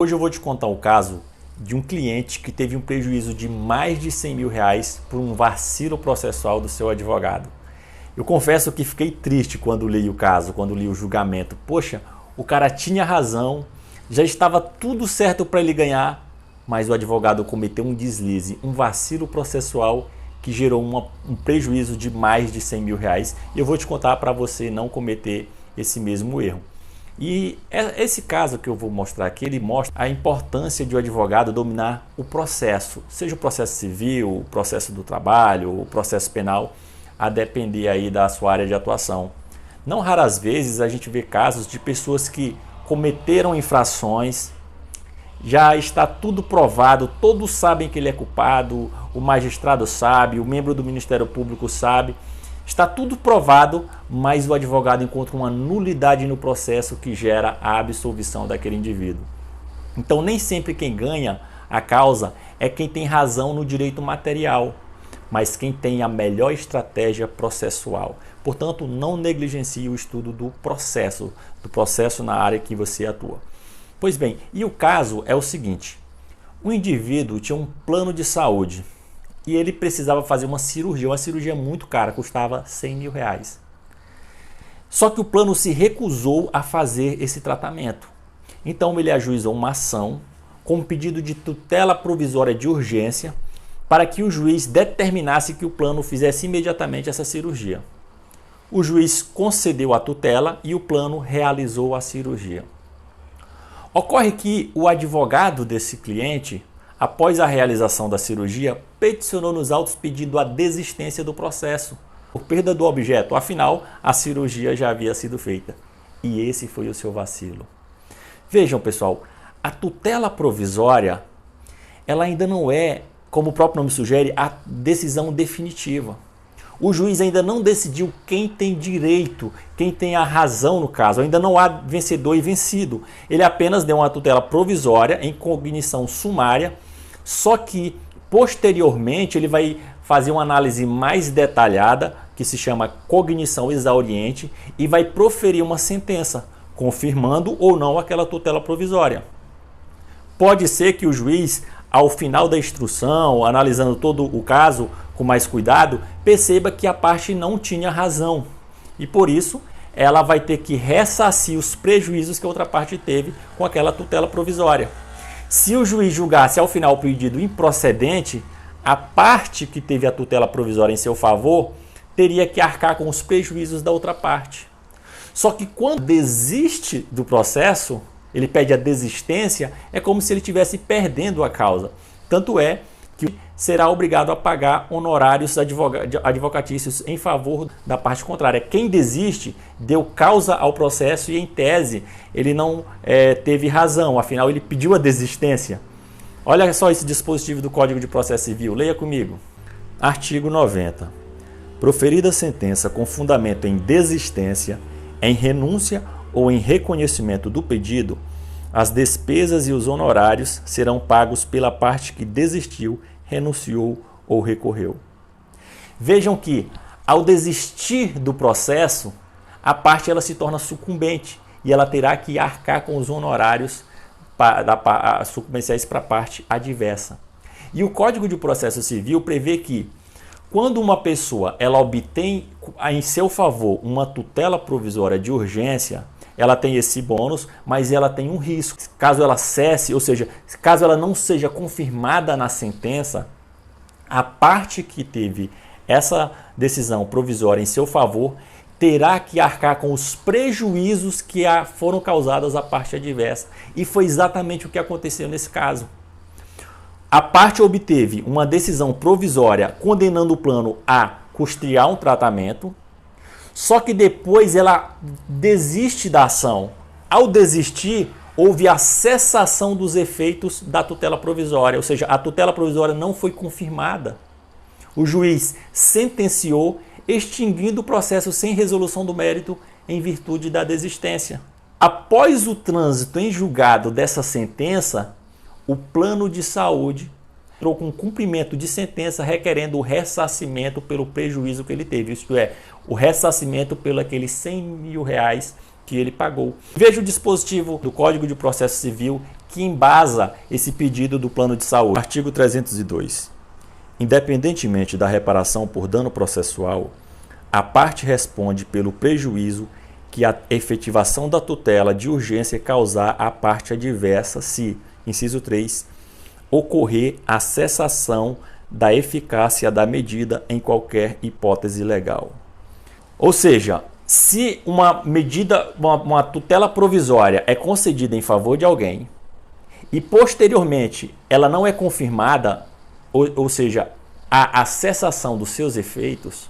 Hoje eu vou te contar o caso de um cliente que teve um prejuízo de mais de 100 mil reais por um vacilo processual do seu advogado. Eu confesso que fiquei triste quando li o caso, quando li o julgamento. Poxa, o cara tinha razão, já estava tudo certo para ele ganhar, mas o advogado cometeu um deslize, um vacilo processual que gerou um prejuízo de mais de 100 mil reais. E eu vou te contar para você não cometer esse mesmo erro. E esse caso que eu vou mostrar aqui, ele mostra a importância de o advogado dominar o processo, seja o processo civil, o processo do trabalho, o processo penal, a depender aí da sua área de atuação. Não raras vezes a gente vê casos de pessoas que cometeram infrações, já está tudo provado, todos sabem que ele é culpado, o magistrado sabe, o membro do Ministério Público sabe. Está tudo provado, mas o advogado encontra uma nulidade no processo que gera a absolvição daquele indivíduo. Então, nem sempre quem ganha a causa é quem tem razão no direito material, mas quem tem a melhor estratégia processual. Portanto, não negligencie o estudo do processo na área que você atua. Pois bem, e o caso é o seguinte: o indivíduo tinha um plano de saúde e ele precisava fazer uma cirurgia muito cara, custava 100 mil reais. Só que o plano se recusou a fazer esse tratamento. Então ele ajuizou uma ação com pedido de tutela provisória de urgência para que o juiz determinasse que o plano fizesse imediatamente essa cirurgia. O juiz concedeu a tutela e o plano realizou a cirurgia. Ocorre que o advogado desse cliente, após a realização da cirurgia, peticionou nos autos pedindo a desistência do processo, por perda do objeto, afinal, a cirurgia já havia sido feita. E esse foi o seu vacilo. Vejam, pessoal, a tutela provisória, ela ainda não é, como o próprio nome sugere, a decisão definitiva. O juiz ainda não decidiu quem tem direito, quem tem a razão no caso. Ainda não há vencedor e vencido. Ele apenas deu uma tutela provisória em cognição sumária, só que posteriormente ele vai fazer uma análise mais detalhada, que se chama cognição exauriente, e vai proferir uma sentença, confirmando ou não aquela tutela provisória. Pode ser que o juiz, ao final da instrução, analisando todo o caso com mais cuidado, perceba que a parte não tinha razão. E por isso, ela vai ter que ressarcir os prejuízos que a outra parte teve com aquela tutela provisória. Se o juiz julgasse ao final o pedido improcedente, a parte que teve a tutela provisória em seu favor teria que arcar com os prejuízos da outra parte. Só que quando desiste do processo, ele pede a desistência, é como se ele estivesse perdendo a causa. Tanto é que será obrigado a pagar honorários advocatícios em favor da parte contrária. Quem desiste deu causa ao processo e, em tese, ele não teve razão, afinal ele pediu a desistência. Olha só esse dispositivo do Código de Processo Civil, leia comigo. Artigo 90. Proferida sentença com fundamento em desistência, em renúncia ou em reconhecimento do pedido, as despesas e os honorários serão pagos pela parte que desistiu, renunciou ou recorreu. Vejam que, ao desistir do processo, a parte ela se torna sucumbente e ela terá que arcar com os honorários sucumbenciais para a parte adversa. E o Código de Processo Civil prevê que, quando uma pessoa ela obtém em seu favor uma tutela provisória de urgência, ela tem esse bônus, mas ela tem um risco. Caso ela cesse, ou seja, caso ela não seja confirmada na sentença, a parte que teve essa decisão provisória em seu favor terá que arcar com os prejuízos que foram causados à parte adversa. E foi exatamente o que aconteceu nesse caso. A parte obteve uma decisão provisória condenando o plano a custear um tratamento, só que depois ela desiste da ação. Ao desistir, houve a cessação dos efeitos da tutela provisória, ou seja, a tutela provisória não foi confirmada. O juiz sentenciou, extinguindo o processo sem resolução do mérito em virtude da desistência. Após o trânsito em julgado dessa sentença, o plano de saúde entrou com cumprimento de sentença requerendo o ressarcimento pelo prejuízo que ele teve, isto é, o ressarcimento pelo aqueles 100 mil reais que ele pagou. Veja o dispositivo do Código de Processo Civil que embasa esse pedido do plano de saúde. Artigo 302. Independentemente da reparação por dano processual, a parte responde pelo prejuízo que a efetivação da tutela de urgência causar à parte adversa se, inciso 3, ocorrer a cessação da eficácia da medida em qualquer hipótese legal. Ou seja, se uma medida, uma tutela provisória é concedida em favor de alguém e posteriormente ela não é confirmada, ou seja, a cessação dos seus efeitos,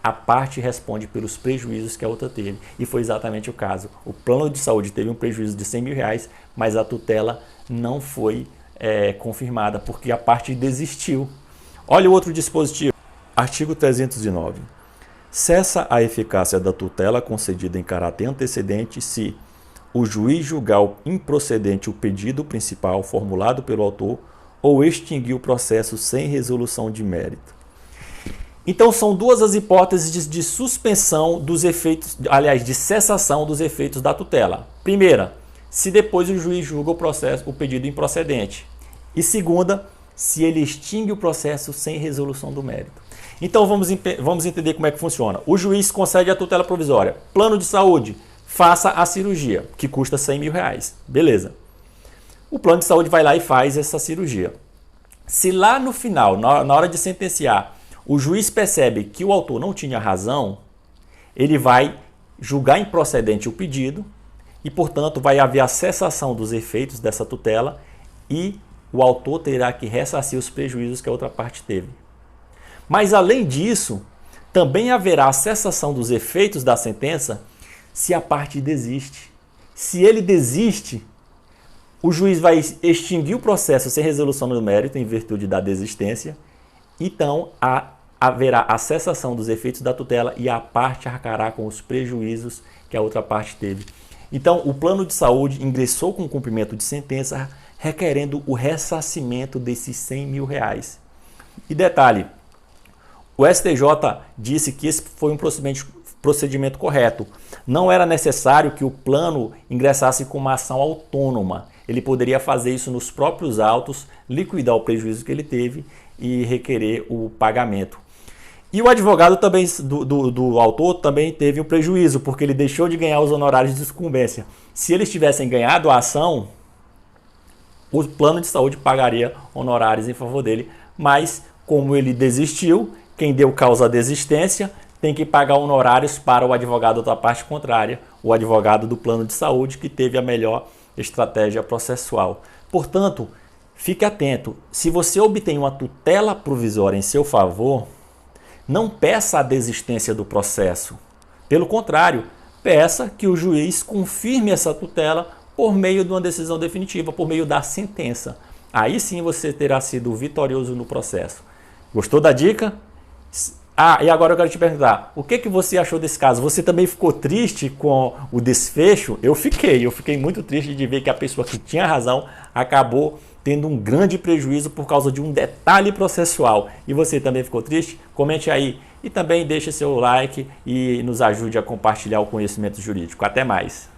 a parte responde pelos prejuízos que a outra teve. E foi exatamente o caso. O plano de saúde teve um prejuízo de R$100 mil, mas a tutela não foi confirmada, porque a parte desistiu. Olha o outro dispositivo. Artigo 309. Cessa a eficácia da tutela concedida em caráter antecedente se o juiz julgar improcedente o pedido principal formulado pelo autor ou extinguir o processo sem resolução de mérito. Então são duas as hipóteses de suspensão dos efeitos, aliás, de cessação dos efeitos da tutela. Primeira, se depois o juiz julga o pedido improcedente. E segunda, se ele extingue o processo sem resolução do mérito. Então vamos entender como é que funciona. O juiz concede a tutela provisória. Plano de saúde, faça a cirurgia, que custa R$100 mil. Beleza. O plano de saúde vai lá e faz essa cirurgia. Se lá no final, na hora de sentenciar, o juiz percebe que o autor não tinha razão, ele vai julgar improcedente o pedido e, portanto, vai haver a cessação dos efeitos dessa tutela e o autor terá que ressarcir os prejuízos que a outra parte teve. Mas, além disso, também haverá a cessação dos efeitos da sentença se a parte desiste. Se ele desiste, o juiz vai extinguir o processo sem resolução do mérito em virtude da desistência. Então, haverá a cessação dos efeitos da tutela e a parte arcará com os prejuízos que a outra parte teve. Então, o plano de saúde ingressou com o cumprimento de sentença requerendo o ressarcimento desses R$100 mil. E detalhe, o STJ disse que esse foi um procedimento correto. Não era necessário que o plano ingressasse com uma ação autônoma. Ele poderia fazer isso nos próprios autos, liquidar o prejuízo que ele teve e requerer o pagamento. E o advogado também do autor também teve um prejuízo, porque ele deixou de ganhar os honorários de sucumbência. Se eles tivessem ganhado a ação, o plano de saúde pagaria honorários em favor dele, mas como ele desistiu, quem deu causa à desistência tem que pagar honorários para o advogado da parte contrária, o advogado do plano de saúde que teve a melhor estratégia processual. Portanto, fique atento, se você obtém uma tutela provisória em seu favor, não peça a desistência do processo. Pelo contrário, peça que o juiz confirme essa tutela por meio de uma decisão definitiva, por meio da sentença. Aí sim você terá sido vitorioso no processo. Gostou da dica? E agora eu quero te perguntar, o que você achou desse caso? Você também ficou triste com o desfecho? Eu fiquei muito triste de ver que a pessoa que tinha razão acabou tendo um grande prejuízo por causa de um detalhe processual. E você também ficou triste? Comente aí e também deixe seu like e nos ajude a compartilhar o conhecimento jurídico. Até mais!